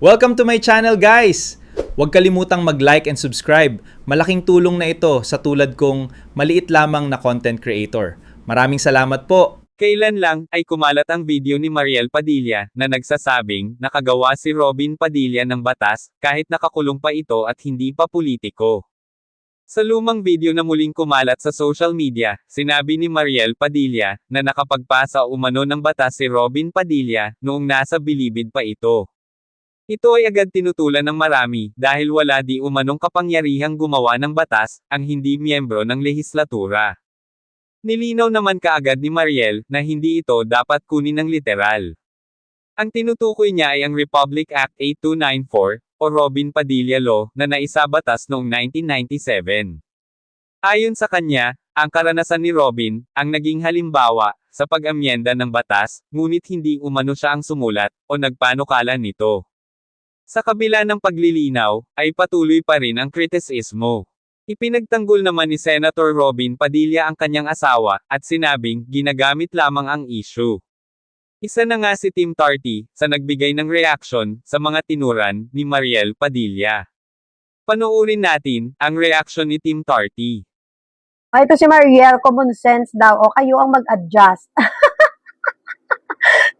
Welcome to my channel, guys! Huwag kalimutang mag-like and subscribe. Malaking tulong na ito sa tulad kong maliit lamang na content creator. Maraming salamat po! Kailan lang ay kumalat ang video ni Mariel Padilla na nagsasabing nakagawa si Robin Padilla ng batas kahit nakakulong pa ito at hindi pa politiko. Sa lumang video na muling kumalat sa social media, sinabi ni Mariel Padilla na nakapagpasa umano ng batas si Robin Padilla noong nasa bilibid pa ito. Ito ay agad tinutulan ng marami dahil wala di umanong kapangyarihang gumawa ng batas ang hindi miyembro ng lehislatura. Nilinaw naman kaagad ni Mariel na hindi ito dapat kunin ng literal. Ang tinutukoy niya ay ang Republic Act 8294 o Robin Padilla Law na naisabatas noong 1997. Ayon sa kanya, ang karanasan ni Robin ang naging halimbawa sa pag-amyenda ng batas, ngunit hindi umano siya ang sumulat o nagpanukala nito. Sa kabila ng paglilinaw, ay patuloy pa rin ang kritisismo. Ipinagtanggol naman ni Senator Robin Padilla ang kanyang asawa, at sinabing, ginagamit lamang ang issue. Isa na nga si Team Tarty, sa nagbigay ng reaksyon, sa mga tinuran, ni Mariel Padilla. Panoorin natin, ang reaksyon ni Team Tarty. Ito si Mariel, common sense daw, o kayo ang mag-adjust.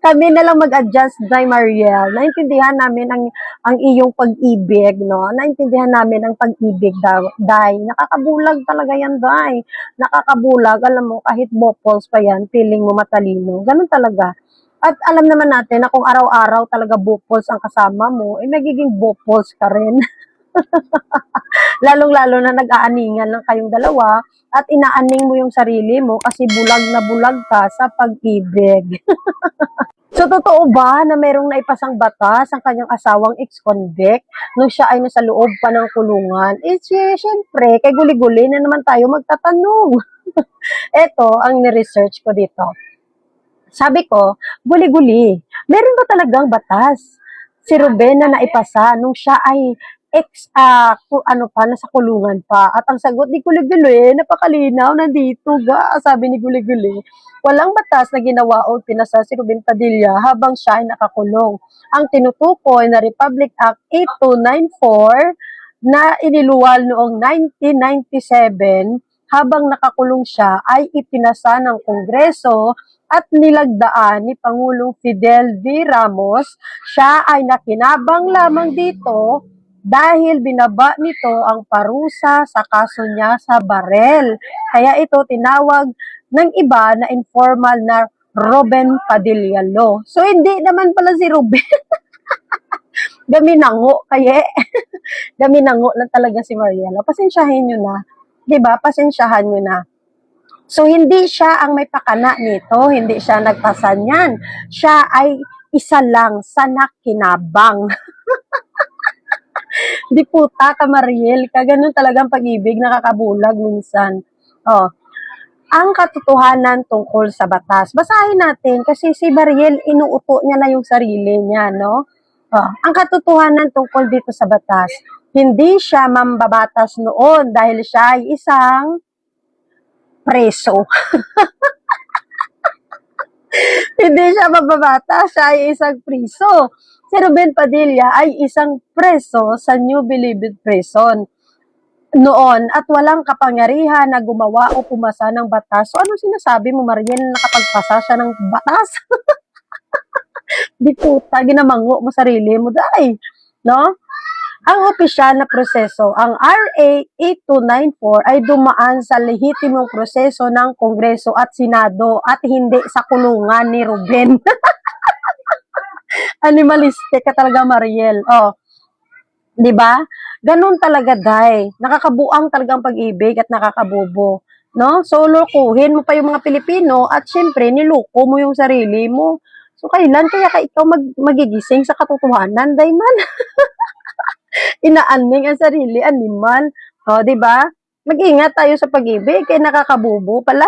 Kami na lang mag-adjust, Day Mariel. Naintindihan namin ang iyong pag-ibig, no? Naintindihan namin ang pag-ibig, Day. Nakakabulag talaga yan, Day. Nakakabulag. Alam mo, kahit bopals pa yan, feeling mo matalino. Ganun talaga. At alam naman natin na kung araw-araw talaga bopals ang kasama mo, eh nagiging bopals ka rin. Lalong-lalo na nag-aaningan lang kayong dalawa at inaaning mo yung sarili mo kasi bulag na bulag ka sa pag-ibig. So, totoo ba na merong naipasang batas ang kanyang asawang ex-convict nung siya ay nasa loob pa ng kulungan? Siyempre, kay guli-guli na naman tayo magtatanong. Ito ang ni-research ko dito. Sabi ko, guli-guli, meron ba talagang batas si Ruben na naipasa nung siya ay nasa kulungan pa? At ang sagot ni Guli-Guli, napakalinaw, nandito sabi ni Guli-Guli, walang batas na ginawa o pinasa si Ruben Padilla habang siya ay nakakulong. Ang tinutukoy na Republic Act 8294 na iniluwal noong 1997 habang nakakulong siya ay ipinasa ng Kongreso at nilagdaan ni Pangulong Fidel V. Ramos. Siya ay nakinabang lamang dito dahil binaba nito ang parusa sa kaso niya sa barel. Kaya ito tinawag ng iba na informal na Robin Padilla Law. So hindi naman pala si Ruben. Gaminango, kaya gaminango lang talaga si Mariela. Pasensyahin nyo na. 'Di ba? Pasensyahan nyo na. So, hindi siya ang may pakana nito, hindi siya nagpasa niyan. Siya ay isa lang sa nakinabang. Di puta ka, Mariel, ka ganun talagang pag-ibig, nakakabulag minsan. Oh, ang katotohanan tungkol sa batas. Basahin natin kasi si Mariel, inuuto niya na yung sarili niya, no? Oh, ang katotohanan tungkol dito sa batas. Hindi siya mambabatas noon dahil siya ay isang preso. Hindi siya mababata, siya ay isang preso. Si Ruben Padilla ay isang preso sa New Bilibid Prison noon at walang kapangyarihan na gumawa o pumasa ng batas. So ano sinasabi mo, Mariel, na nakapagpasa siya ng batas? Di puta, ginamango mo sarili mo, day. No? Ang opisyal na proseso, ang RA 8294 ay dumaan sa lehitimong proseso ng Kongreso at Senado at hindi sa kulungan ni Ruben. Animalistic ka talaga, Mariel. Oh, 'di ba? Ganun talaga, day. Nakakabuang talagang pag-ibig at nakakabobo, no? So lokohin mo pa yung mga Pilipino at syempre niloko mo yung sarili mo. So kailan kaya ka ikaw magigising sa katotohanan, day man? Inaaning ang sarili, animal. O, di ba? Mag-ingat tayo sa pag-ibig, kaya nakakabubo pala.